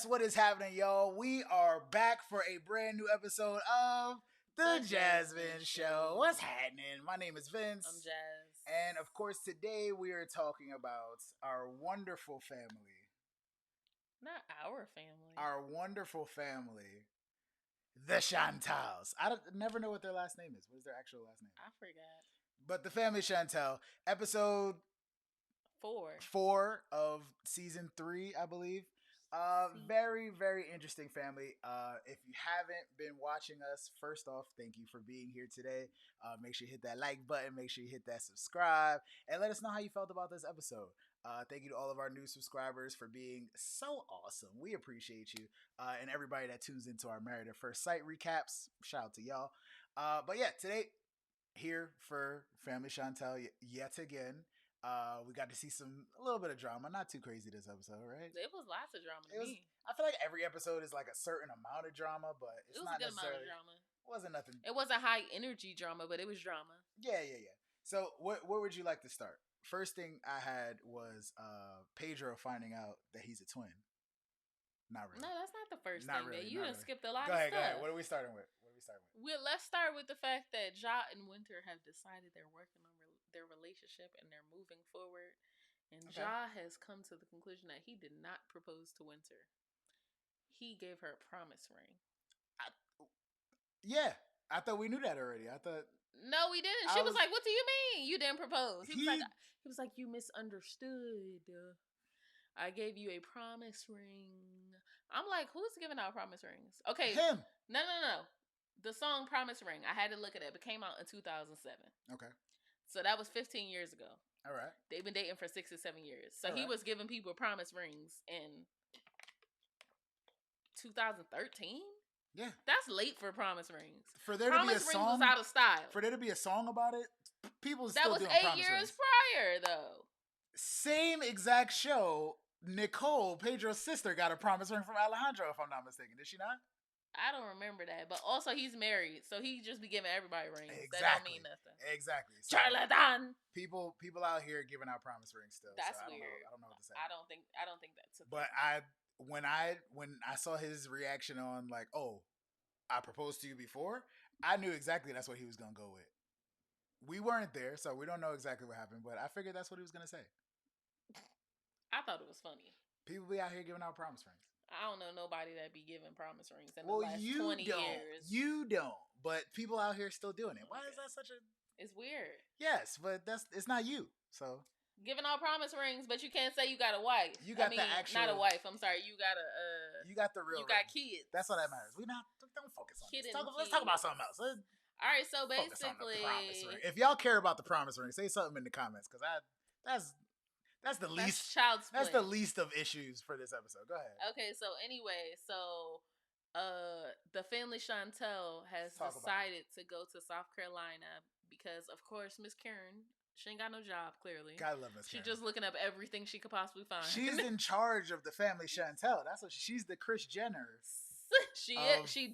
Yes, what is happening, y'all? We are back for a brand new episode of The Jasmyne Show. What's happening? My name is Vince. I'm Jazz. And of course, today we are talking about our wonderful family. Not our family. Our wonderful family. The Chantels. Never know what their last name is. What is their actual last name? I forgot. But the Family Chantel, episode 4 of season 3, I believe. Very, very interesting family. If you haven't been watching us, first off, thank you for being here today. Make sure you hit that like button. Make sure you hit that subscribe. And let us know how you felt about this episode. Thank you to all of our new subscribers for being so awesome. We appreciate you. And everybody that tunes into our Married at First Sight recaps. Shout out to y'all. But yeah, today, here for Family Chantel yet again. We got to see a little bit of drama. Not too crazy this episode, right? It was lots of drama to me. I feel like every episode is like a certain amount of drama, but it's not a good necessarily. amount of drama. It wasn't nothing. It wasn't high energy drama, but it was drama. Yeah. So where would you like to start? First thing I had was Pedro finding out that he's a twin. Not really. No, that's not the first not thing. Really, you done skipped a lot of stuff. Go ahead. What are we starting with? Let's start with the fact that Ja and Winter have decided they're working on their relationship and they're moving forward. And okay. Ja has come to the conclusion that he did not propose to Winter. He gave her a promise ring. I thought we knew that already. No, we didn't. She was like, "What do you mean you didn't propose?" He was like, "You misunderstood. I gave you a promise ring." I'm like, "Who's giving out promise rings?" Okay, him. No. The song "Promise Ring." I had to look at it. It came out in 2007. Okay. So that was 15 years ago. All right. They've been dating for 6 or 7 years. So he was giving people promise rings in 2013. Yeah. That's late for promise rings. For there to be a song, was out of style. For there to be a song about it, people still doing promise rings. That was 8 years prior, though. Same exact show. Nicole, Pedro's sister, got a promise ring from Alejandro, if I'm not mistaken. Did she not? I don't remember that. But also, he's married, so he just be giving everybody rings. Exactly. That don't mean nothing. Exactly. So Charlatan. People out here giving out promise rings still. That's so weird. I don't know what to say. I don't think that's a But when I saw his reaction on like, oh, I proposed to you before, I knew exactly that's what he was gonna go with. We weren't there, so we don't know exactly what happened, but I figured that's what he was gonna say. I thought it was funny. People be out here giving out promise rings. I don't know nobody that be giving promise rings in the last 20 years. You don't, but people out here still doing it. Why is that such a... It's weird. Yes, but it's not you, so... Giving out promise rings, but you can't say you got a wife. You got the actual... Not a wife, I'm sorry. You got You got the real You got kids. That's all that matters. Don't focus on this. Let's talk about something else. All right, so basically... If y'all care about the promise ring, say something in the comments, because that's the least child's play. That's the least of issues for this episode. Go ahead. Okay, so anyway, the Family Chantel has decided to go to South Carolina because, of course, Miss Karen, she ain't got no job, clearly. Gotta love Miss Karen. She's just looking up everything she could possibly find. She's in charge of the Family Chantel. That's what she's the Kris Jenner. She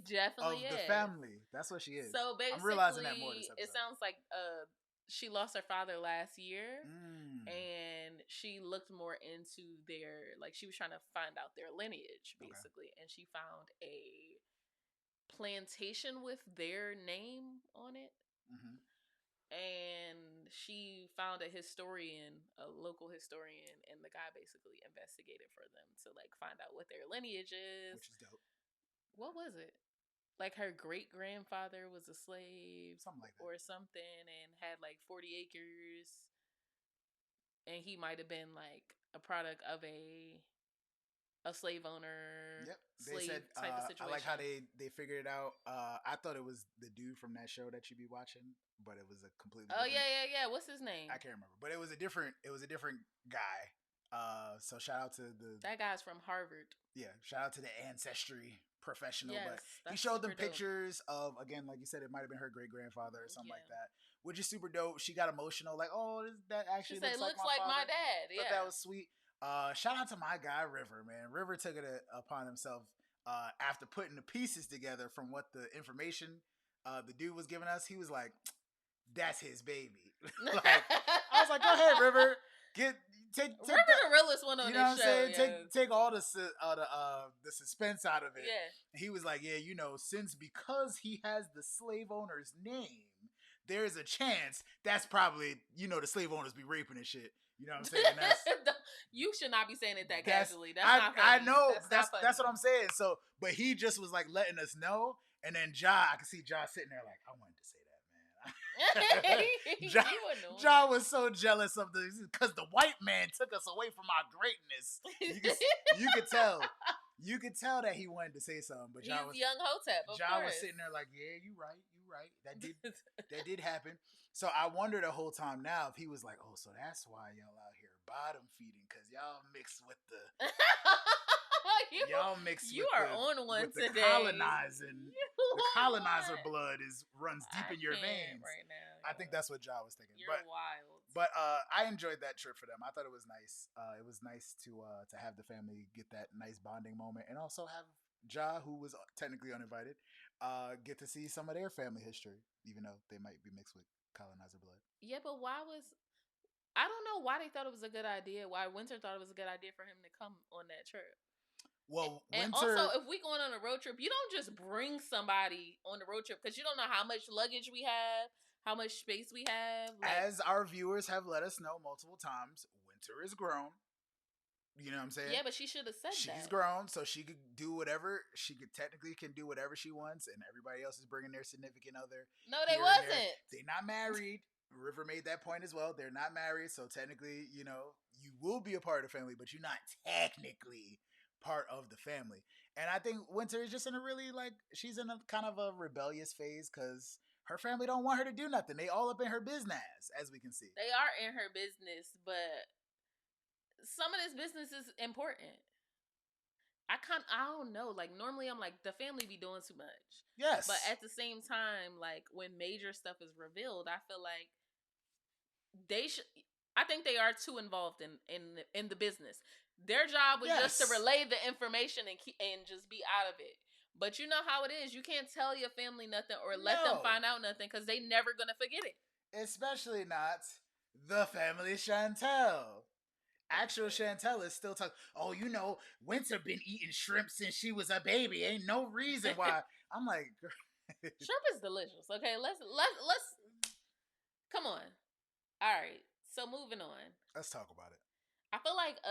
definitely is. Of the family. That's what she is. So basically, I'm realizing that more this episode. It sounds like she lost her father last year, and she looked more into she was trying to find out their lineage, basically, and she found a plantation with their name on it, and she found a local historian, and the guy basically investigated for them to find out what their lineage is, which is dope. What was it? Like her great grandfather was a slave, something like that, or something, and had 40 acres, and he might have been a product of a slave owner. Yep, slave type of situation. I like how they figured it out. I thought it was the dude from that show that you be watching, but it was a completely. Oh yeah. What's his name? I can't remember, but it was a different guy. So shout out to that guy's from Harvard. Yeah, shout out to the ancestry professional. Yes, but he showed them pictures of, again, like you said, it might have been her great grandfather or something like that, which is super dope. She got emotional, that actually looks like my dad. Yeah, that was sweet. Shout out to my guy River, man. River took it upon himself after putting the pieces together from what the information the dude was giving us. He was like, "That's his baby." I was like, "Go ahead, River. take River the realest one on you know this what I'm show. saying? Take all the suspense out of it. Yeah. He was like, yeah, because he has the slave owner's name, there's a chance that's probably the slave owners be raping and shit. You know what I'm saying? You should not be saying it that casually. That's not funny. I know. That's what I'm saying. So, but he just was like letting us know, and then I could see sitting there like, I wanted to say that, man. Ja was so jealous of because the white man took us away from our greatness. You could tell. You could tell that he wanted to say something, but he's young Hotep. Ja was sitting there like, yeah, you right. That did happen. So I wonder the whole time now if he was like, oh, so that's why y'all out here bottom feeding, because y'all mixed with the you are on one with today. The colonizing, the colonizer blood runs deep in your veins right now. I think that's what Ja was thinking. You're wild. But I enjoyed that trip for them. I thought it was nice. It was nice to have the family get that nice bonding moment, and also have Ja, who was technically uninvited, get to see some of their family history, even though they might be mixed with colonizer blood. Yeah, but I don't know why they thought it was a good idea. Why Winter thought it was a good idea for him to come on that trip. Well, and also, if we going on a road trip, you don't just bring somebody on the road trip because you don't know how much luggage we have, how much space we have. As our viewers have let us know multiple times, Winter is grown. You know what I'm saying? Yeah, but she should have said She's that. She's grown, so she could do whatever. She could technically do whatever she wants, and everybody else is bringing their significant other. No, they wasn't. They're not married. River made that point as well. They're not married, so technically, you will be a part of the family, but you're not technically part of the family. And I think Winter is just in a really she's in a kind of a rebellious phase because her family don't want her to do nothing. They all up in her business, as we can see. They are in her business, but some of this business is important. I don't know. Normally I'm like, the family be doing too much. Yes. But at the same time, when major stuff is revealed, I feel like I think they are too involved in the business. Their job was just to relay the information and just be out of it. But you know how it is. You can't tell your family nothing or let them find out nothing because they never going to forget it. Especially not the Family Chantel. Actual Chantel is still talking. Oh, Winter been eating shrimp since she was a baby. Ain't no reason why. I'm like, shrimp is delicious. Okay, let's come on. All right, so moving on. Let's talk about it. I feel like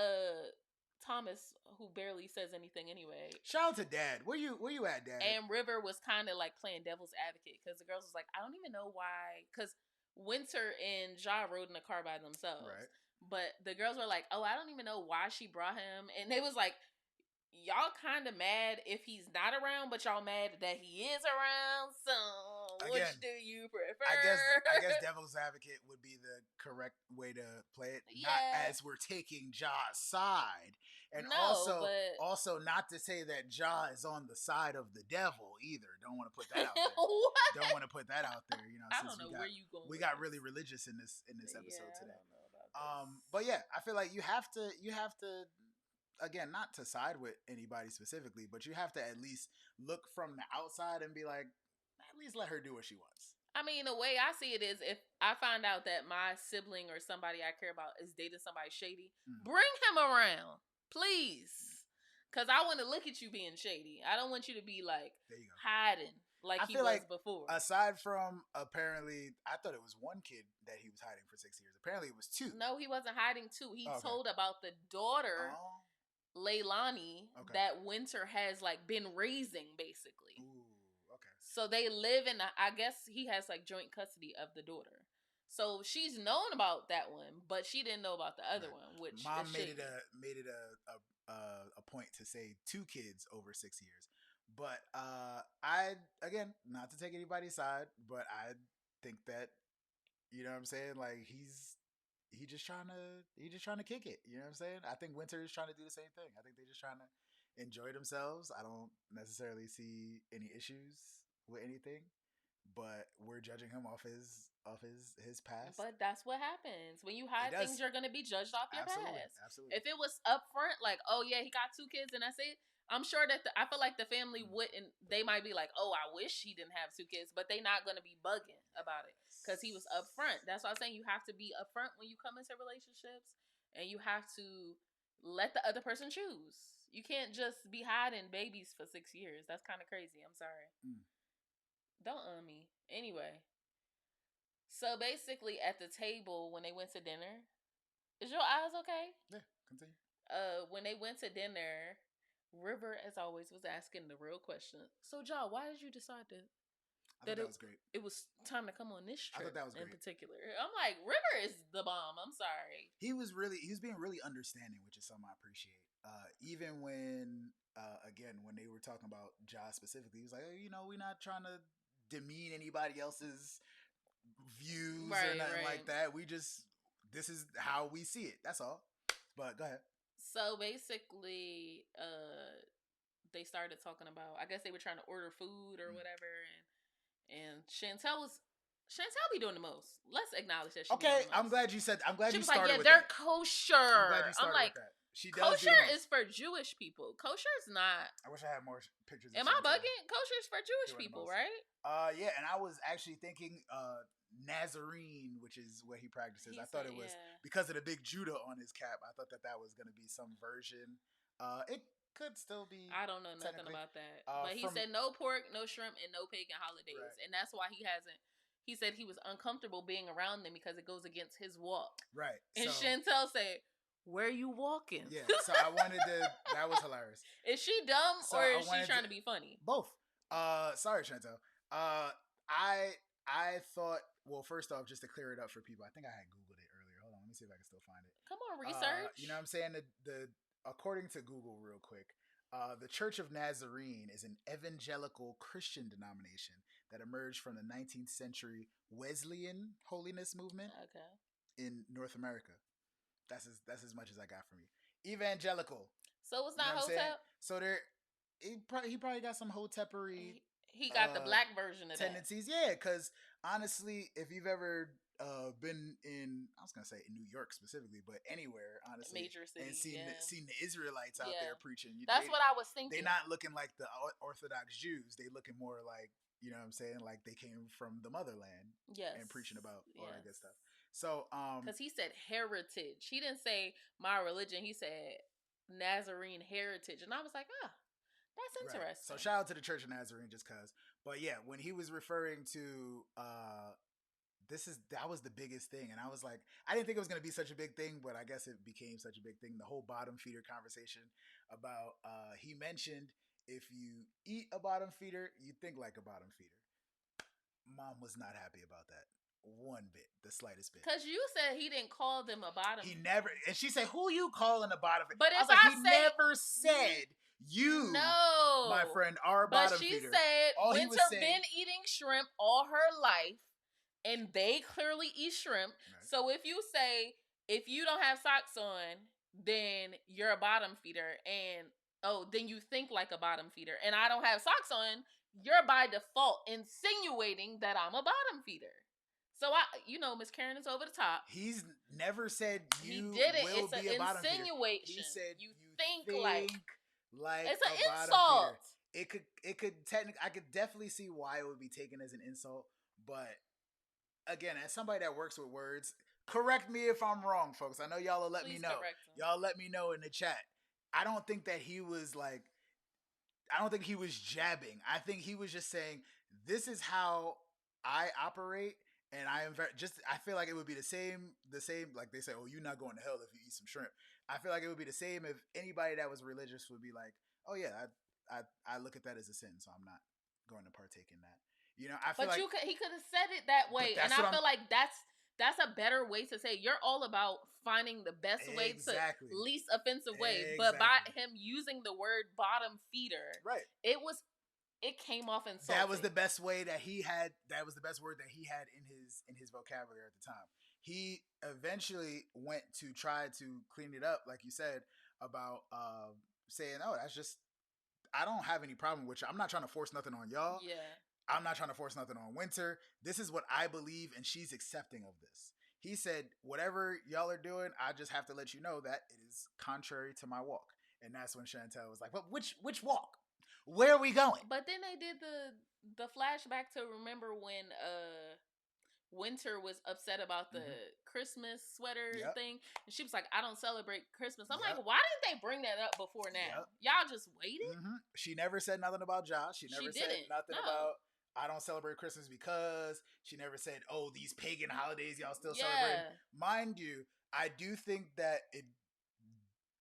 Thomas, who barely says anything anyway. Shout out to Dad. Where you at, Dad? And River was kind of playing devil's advocate because the girls was like, I don't even know why. Because Winter and Ja rode in the car by themselves. Right. But the girls were like, oh, I don't even know why she brought him. And they was like, y'all kind of mad if he's not around, but y'all mad that he is around. So which do you prefer? I guess devil's advocate would be the correct way to play it. Yeah. Not as we're taking Ja's side. And also not to say that Ja is on the side of the devil either. Don't want to put that out there. What? Don't want to put that out there. I don't know where you going. We got really religious in this episode today. I don't know about this. But yeah, I feel like you have to again, not to side with anybody specifically, but you have to at least look from the outside and be like, at least let her do what she wants. I mean, the way I see it is, if I find out that my sibling or somebody I care about is dating somebody shady, bring him around, please. Because I want to look at you being shady. I don't want you to be hiding like he was before. Aside from, apparently, I thought it was one kid that he was hiding for 6 years. Apparently it was 2. No, he wasn't hiding 2. He told about the daughter, Leilani, that Winter has been raising, basically. Ooh, okay. So they live in I guess he has joint custody of the daughter. So she's known about that one, but she didn't know about the other one, which Mom made it a point to say 2 kids over 6 years. But I, again, not to take anybody's side, but I think that, you know what I'm saying, he just trying to kick it. You know what I'm saying? I think Winter is trying to do the same thing. I think they're just trying to enjoy themselves. I don't necessarily see any issues with anything, but we're judging him off his past. But that's what happens when you hide things. You're gonna be judged off your past. Absolutely. If it was upfront, oh yeah, he got 2 kids and that's it, I'm sure that I feel like the family wouldn't. They might be like, oh, I wish he didn't have 2 kids, but they not gonna be bugging about it because he was upfront. That's why I'm saying you have to be upfront when you come into relationships. and you have to let the other person choose. You can't just be hiding babies for 6 years. That's kind of crazy. I'm sorry. Don't me. Anyway. So basically at the table when they went to dinner, is your eyes okay? Yeah, continue. When they went to dinner, River, as always, was asking the real question. So, Ja, why did you decide to I thought that was great. It was time to come on this trip. I thought that was in great. particular. I'm like, River is the bomb. I'm sorry. He was being really understanding, which is something I appreciate. Even when again when they were talking about Ja specifically, he was like, oh, we're not trying to demean anybody else's views or nothing like that. This is how we see it. That's all. But go ahead. So basically, they started talking about. I guess they were trying to order food or whatever, and Chantel be doing the most. Let's acknowledge that. I'm glad you said. I'm glad she you was started like, with they're that. kosher. I'm like, with that. She does kosher is for Jewish people. Kosher is not. I wish I had more pictures. Am I bugging? Kosher is for Jewish people, right? Yeah, and I was actually thinking Nazarene, which is where he practices. I thought it was because of the big Judah on his cap. I thought that was going to be some version. It could still be. I don't know nothing about that. But he said no pork, no shrimp, and no pagan holidays. Right. And that's why he hasn't. He said he was uncomfortable being around them because it goes against his walk. Right. And Chantel said, where are you walking? Yeah, so I wanted to. That was hilarious. Is she dumb or is she trying to be funny? Both. Sorry, Chantel. I thought. Well, first off, just to clear it up for people, I think I had Googled it earlier. Hold on, let me see if I can still find it. Come on, research. You know what I'm saying? The according to Google, real quick, the Church of Nazarene is an evangelical Christian denomination that emerged from the 19th century Wesleyan holiness movement in North America. That's as much as I got from you. Evangelical. So it's not Hotep? So he probably got some Hotepery. He got the black version of tendencies. Yeah, because honestly, if you've ever been in, I was gonna say in New York specifically, but anywhere, honestly, major city, and seen the Israelites out there preaching. That's what I was thinking. They're not looking like the Orthodox Jews. They looking more like, you know what I'm saying, like they came from the motherland. And preaching about all that good stuff. So, because he said heritage, he didn't say my religion. He said Nazarene heritage, and I was like, that's interesting. Right. So shout out to the Church of Nazarene, just cause. But yeah, when he was referring to that was the biggest thing, and I was like, I didn't think it was gonna be such a big thing, but I guess it became such a big thing. The whole bottom feeder conversation about he mentioned if you eat a bottom feeder, you think like a bottom feeder. Mom was not happy about that. One bit, the slightest bit. Because you said he didn't call them a bottom. He never, and she said, "Who you calling a bottom feeder?" But if he never said you, my friend, are a bottom feeder. But she said Winter been eating shrimp all her life, and they clearly eat shrimp. Right. So if you say if you don't have socks on, then you're a bottom feeder, and then you think like a bottom feeder, and I don't have socks on, you're by default insinuating that I'm a bottom feeder. So Miss Karen is over the top. He's never said you he did it. Will it's be a bottom insinuation. Feeder. He said you think like it's an insult. It could technically, I could definitely see why it would be taken as an insult, but again, as somebody that works with words, correct me if I'm wrong, folks. I know y'all will let me know. Y'all let me know in the chat. I don't think that he was like. I don't think he was jabbing. I think he was just saying, "This is how I operate." And I am I feel like it would be the same, like they say, oh, you're not going to hell if you eat some shrimp. I feel like it would be the same if anybody that was religious would be like, oh yeah, I look at that as a sin, so I'm not going to partake in that. I feel he could have said it that way. And I feel like that's a better way to say you're all about finding the best way to least offensive way. But by him using the word bottom feeder, right. It came off insulting. That was the best way that he had. That was the best word that he had in his vocabulary at the time. He eventually went to try to clean it up, like you said, about saying, "Oh, that's just. I don't have any problem with you. I'm not trying to force nothing on y'all. Yeah, I'm not trying to force nothing on Winter. This is what I believe, and she's accepting of this." He said, "Whatever y'all are doing, I just have to let you know that it is contrary to my walk." And that's when Chantel was like, "But which walk? Where are we going?" But then they did the flashback to remember when Winter was upset about the Christmas sweater thing, and she was like, "I don't celebrate Christmas." I'm like, "Why didn't they bring that up before now? Y'all just waited." She never said nothing about Josh. She never said nothing about I don't celebrate Christmas because. She never said, "Oh, these pagan holidays y'all still celebrate." Mind you, I do think that it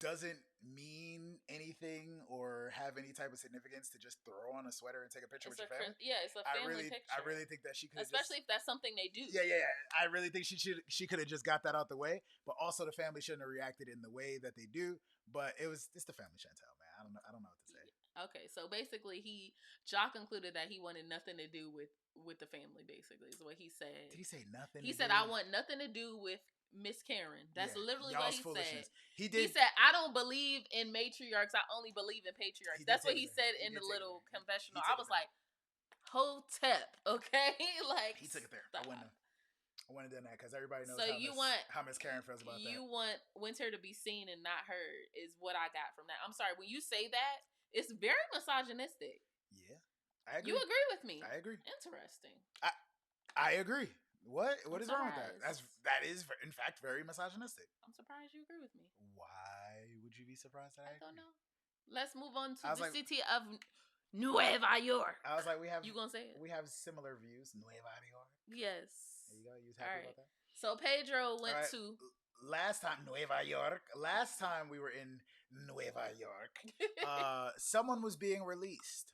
doesn't mean anything or have any type of significance to just throw on a sweater and take a picture with your family. It's a family picture. I really think that she could, especially if that's something they do. Yeah. I really think she could have just got that out the way. But also, the family shouldn't have reacted in the way that they do. But it's the Family Chantel, man. I don't know what to say. Okay, so basically, Jock concluded that he wanted nothing to do with the family. Basically, is what he said. Did he say nothing? He said, "I want nothing to do with Miss Karen." That's literally what he said. He did. He said, "I don't believe in matriarchs. I only believe in patriarchs." That's what he said in the little confessional. I was like, "Hotep, okay?" Like, he took it there. I wouldn't have done that because everybody knows how Miss Karen feels about that. You want Winter to be seen and not heard is what I got from that. I'm sorry, when you say that, it's very misogynistic. Yeah, I agree. You agree with me? I agree. Interesting. I agree. What is wrong with that? That is in fact very misogynistic. I'm surprised you agree with me. Why would you be surprised that I don't know. Let's move on to the city of Nueva York. I was like, you gonna say it? We have similar views. Nueva York. Yes. There you go. You was happy about that? So Pedro went to last time Nueva York. Last time we were in Nueva York, someone was being released.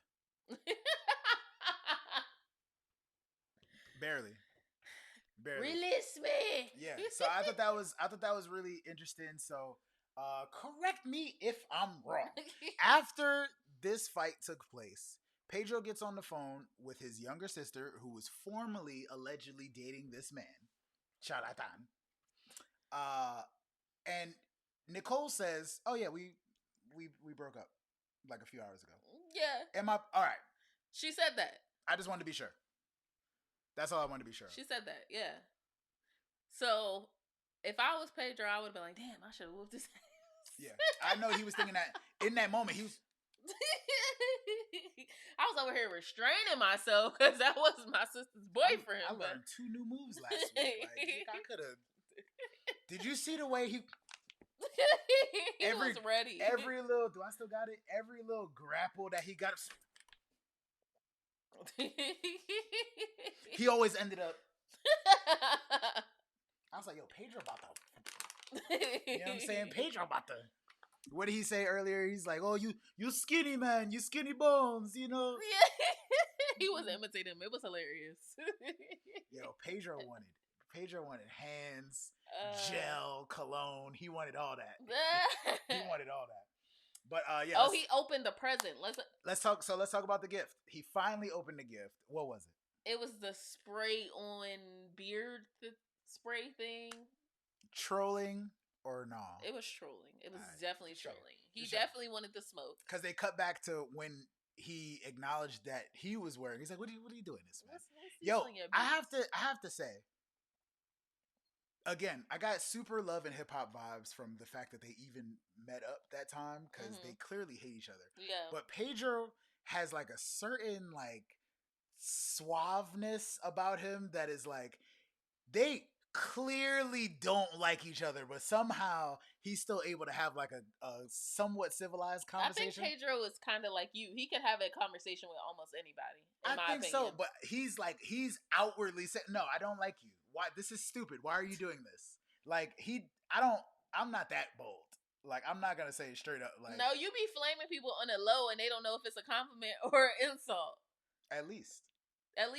Barely. Release me. Yeah. So I thought that was really interesting. So correct me if I'm wrong. After this fight took place, Pedro gets on the phone with his younger sister, who was formerly allegedly dating this man, Charlatan. And Nicole says, "Oh yeah, we broke up like a few hours ago." Yeah. Am I all right? She said that. I just wanted to be sure. That's all I wanted to be sure. She said that, yeah. So if I was Pedro, I would have been like, "Damn, I should have whooped his ass." Yeah, I know he was thinking that in that moment. He was. I was over here restraining myself because that was my sister's boyfriend. I learned 2 new moves last week. Like, I could have. Did you see the way he was ready? Every little. Do I still got it? Every little grapple that he got. He always ended up. I was like, "Yo, Pedro about to." You know what I'm saying? Pedro about to. What did he say earlier? He's like, "Oh, you skinny man, you skinny bones, you know." Yeah. He was imitating him. It was hilarious. Yo, Pedro wanted hands, gel, cologne. He wanted all that. He wanted all that. But yeah. Oh, he opened the present. Let's talk. So let's talk about the gift. He finally opened the gift. What was it? It was the spray on beard spray thing. Trolling or no? It was trolling. It was definitely trolling. He definitely wanted the smoke. Because they cut back to when he acknowledged that he was wearing. He's like, "What are you doing this, man?" Yo, I have to say. Again, I got super love and hip hop vibes from the fact that they even met up that time because they clearly hate each other. Yeah. But Pedro has like a certain like suaveness about him that is like they clearly don't like each other, but somehow he's still able to have like a somewhat civilized conversation. I think Pedro is kind of like you. He can have a conversation with almost anybody. I think so, but he's outwardly saying, "No, I don't like you. Why? This is stupid. Why are you doing this?" Like I'm not that bold. Like I'm not gonna say it straight up. Like no, you be flaming people on the low, and they don't know if it's a compliment or an insult. At least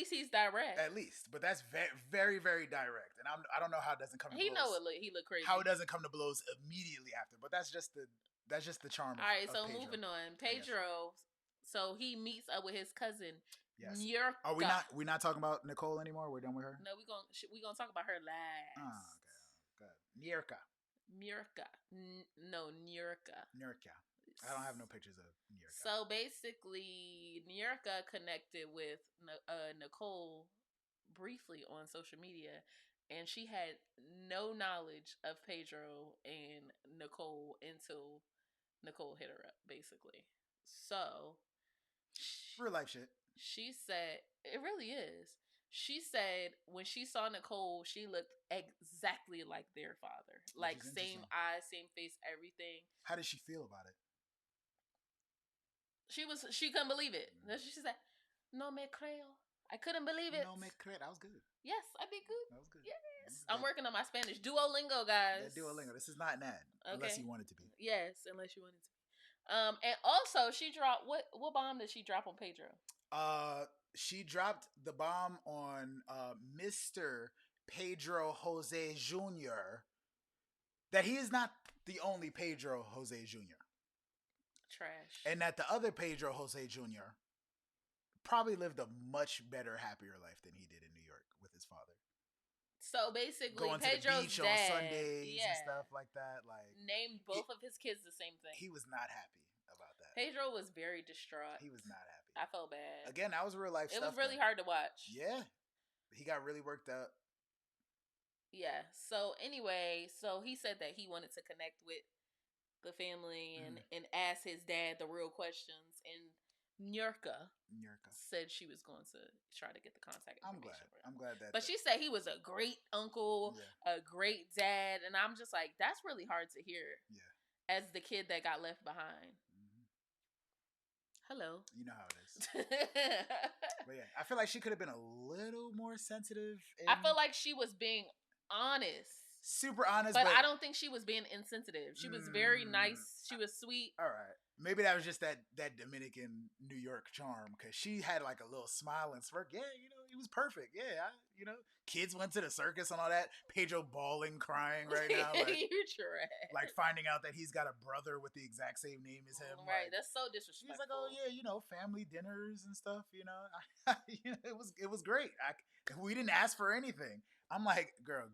he's direct. At least, but that's very, very, very direct, and I don't know how it doesn't come to blows. He know he look crazy. How it doesn't come to blows immediately after, but that's just the charm. All right, so Pedro. Moving on, Pedro. So he meets up with his cousin. Yes. Nyurka. Are we not talking about Nicole anymore? We're done with her. No, we gonna talk about her last. Oh, okay, good. Nyurka. Nyurka. I don't have no pictures of Nyurka. So basically, Nyurka connected with Nicole briefly on social media, and she had no knowledge of Pedro and Nicole until Nicole hit her up, basically. So real life shit. She said, it really is. She said when she saw Nicole, she looked exactly like their father. Like same eyes, same face, everything. How did she feel about it? She couldn't believe it. She said, "No me creo." I couldn't believe it. No me creo. That was good. Yes, I be good. That was good. Yes. I'm working on my Spanish. Duolingo, guys. Yeah, Duolingo. This is not NAD. Okay. Unless you want it to be. Yes, unless you want it to be. And also she dropped what bomb did she drop on Pedro? She dropped the bomb on Mr. Pedro Jose Jr. that he is not the only Pedro Jose Jr. Trash. And that the other Pedro Jose Jr. probably lived a much better, happier life than he did in New York with his father. So basically, going to Pedro's the beach dad, on Sundays and stuff like that. Like named both of his kids the same thing. He was not happy about that. Pedro was very distraught. He was not happy. I felt bad. Again, that was real life stuff. It was really hard to watch. Yeah. He got really worked up. Yeah. So anyway, he said that he wanted to connect with the family and ask his dad the real questions. And Nurka said she was going to try to get the contact information. I'm glad that. But she said he was a great uncle, a great dad, and I'm just like, that's really hard to hear. Yeah. As the kid that got left behind. Hello. You know how it is. But yeah, I feel like she could have been a little more sensitive. I feel like she was being honest. Super honest. But I don't think she was being insensitive. She was very nice. She was sweet. All right. Maybe that was just that Dominican New York charm, because she had like a little smile and smirk. Yeah, he was perfect. Yeah, kids went to the circus and all that. Pedro bawling, crying right now. Like, you're trash. Like finding out that he's got a brother with the exact same name as him. Right, like, that's so disrespectful. He's like, oh yeah, family dinners and stuff. It was great. We didn't ask for anything. I'm like, girl,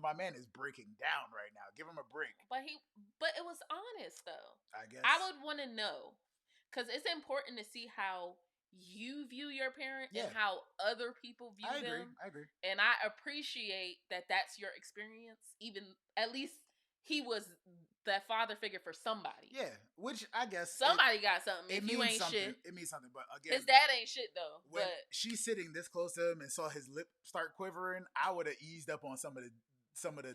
my man is breaking down right now. Give him a break. But it was honest though. I guess I would want to know, because it's important to see how you view your parent and how other people view them. I agree. And I appreciate that that's your experience. Even at least he was that father figure for somebody. Yeah, which I guess somebody got something. If you ain't something. shit, it means something. But again, his dad ain't shit though. When but she's sitting this close to him and saw his lip start quivering, I would have eased up on some of the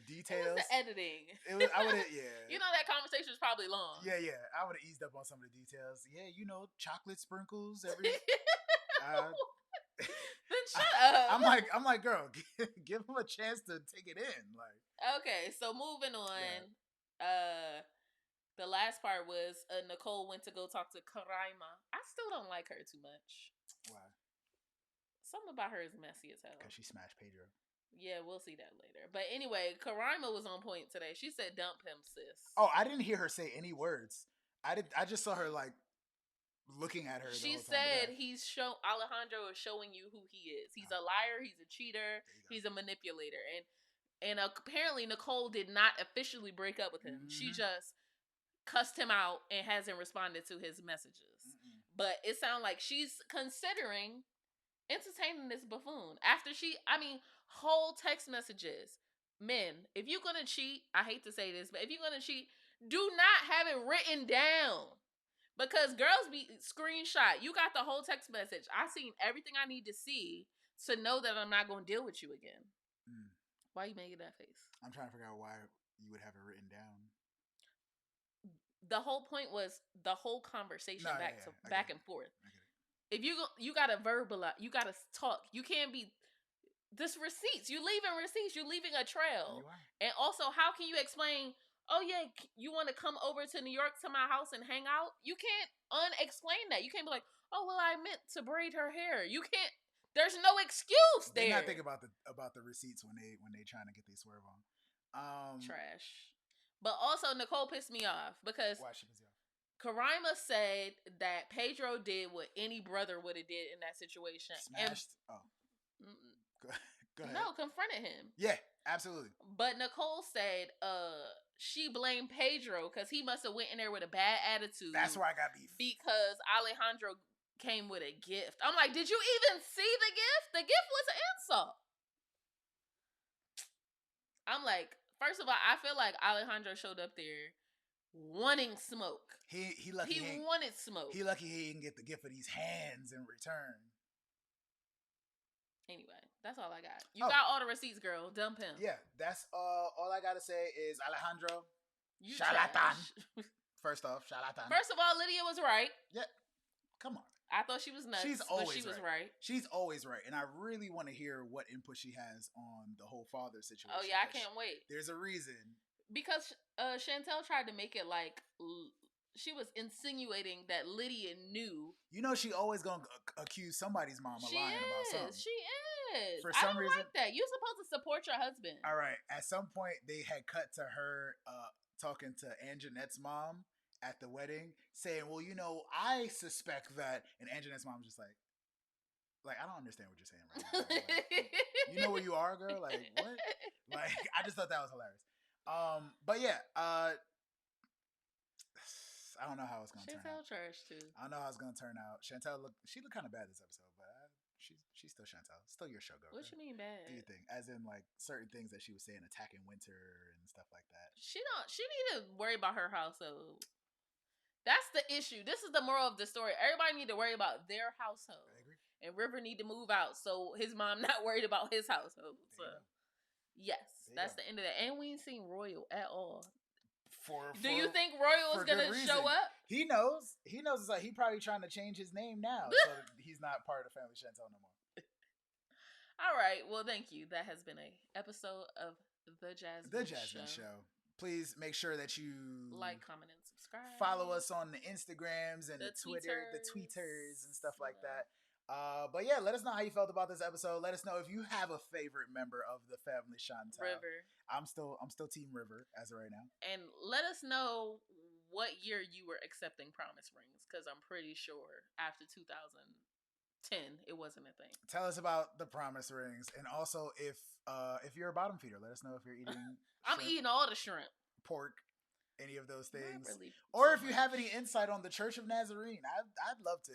details. It was the editing. I would have, yeah. You know that conversation was probably long. Yeah. I would have eased up on some of the details. Yeah, chocolate sprinkles every. Then shut up. I'm like, girl, give him a chance to take it in. Like, okay, so moving on. The last part was Nicole went to go talk to Karaima. I still don't like her too much. Why? Something about her is messy as hell. Because she smashed Pedro. Yeah, we'll see that later. But anyway, Karaima was on point today. She said, "Dump him, sis." Oh, I didn't hear her say any words. I just saw her like looking at her. She said Alejandro is showing you who he is. He's a liar. He's a cheater. He's a manipulator. And apparently Nicole did not officially break up with him. She just cussed him out and hasn't responded to his messages. But it sounds like she's considering entertaining this buffoon. After whole text messages. Men, if you're going to cheat, I hate to say this, but if you're going to cheat, do not have it written down. Because girls be screenshot. You got the whole text message. I seen everything I need to see to know that I'm not going to deal with you again. Why are you making that face? I'm trying to figure out why you would have it written down. The whole point was the whole conversation back and forth. If you gotta verbalize, you gotta talk. You can't be this receipts. You leaving receipts. You're leaving a trail. And also, how can you explain? Oh yeah, you want to come over to New York to my house and hang out? You can't unexplain that. You can't be like, oh well, I meant to braid her hair. You can't. There's no excuse there. They're not thinking about the receipts when they trying to get their swerve on. Trash. But also Nicole pissed me off because why she pissed you off? Karaima said that Pedro did what any brother would have did in that situation. Smashed. Go ahead. No, confronted him. Yeah, absolutely. But Nicole said she blamed Pedro because he must have went in there with a bad attitude. That's why I got beef. Because Alejandro came with a gift. I'm like, did you even see the gift? The gift was an insult. I'm like, first of all, I feel like Alejandro showed up there wanting smoke. He wanted smoke. He lucky he didn't get the gift of these hands in return. Anyway, That's all I got. You got all the receipts, girl. Dump him. Yeah, that's all I gotta say is Alejandro. You charlatan. First off, charlatan. First of all, Lydia was right. Yeah. Come on. I thought she was nuts, but she was right. She's always right, and I really want to hear what input she has on the whole father situation. Oh yeah, I can't wait. There's a reason. Because Chantel tried to make it like she was insinuating that Lydia knew. You know, she always gonna accuse somebody's mom of lying about something. She is. For some reason, like that. You're supposed to support your husband. All right. At some point, they had cut to her talking to Anjanette's mom at the wedding, saying, "Well, you know, I suspect that," and Anjanette's mom was just like, I don't understand what you're saying right now. Like, you know where you are, girl? Like, what? Like, I just thought that was hilarious. But yeah, I don't know how it's gonna turn out. Chantel trash too. I don't know how it's gonna turn out. Chantel looked kind of bad this episode, but she's still Chantel. Still your show, girl. What you mean bad? Do you think? As in, like, certain things that she was saying, attacking Winter and stuff like that. She need to worry about her household. That's the issue. This is the moral of the story. Everybody need to worry about their household. I agree. And River need to move out so his mom not worried about his household. So, yes, that's the end of that. And we ain't seen Royal at all. Do you think Royal is gonna show up? He knows. He knows. It's like he probably trying to change his name now, so he's not part of Family Chantel no more. All right. Well, thank you. That has been a episode of The Jasmyne Show. Please make sure that you like, comment, and subscribe. Follow us on the Instagrams and the tweeters and stuff like that. But yeah, let us know how you felt about this episode. Let us know if you have a favorite member of the Family Chantel. River. I'm still Team River as of right now. And let us know what year you were accepting promise rings, because I'm pretty sure after 2010 it wasn't a thing. Tell us about the promise rings, and also if you're a bottom feeder, let us know if you're eating. I'm eating all the shrimp, pork, any of those things, really or if you have any insight on the Church of Nazarene. I'd love to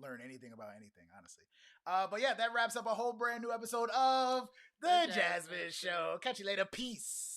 learn anything about anything, honestly. But yeah, that wraps up a whole brand new episode of The Jasmyne Show. Catch you later. Peace.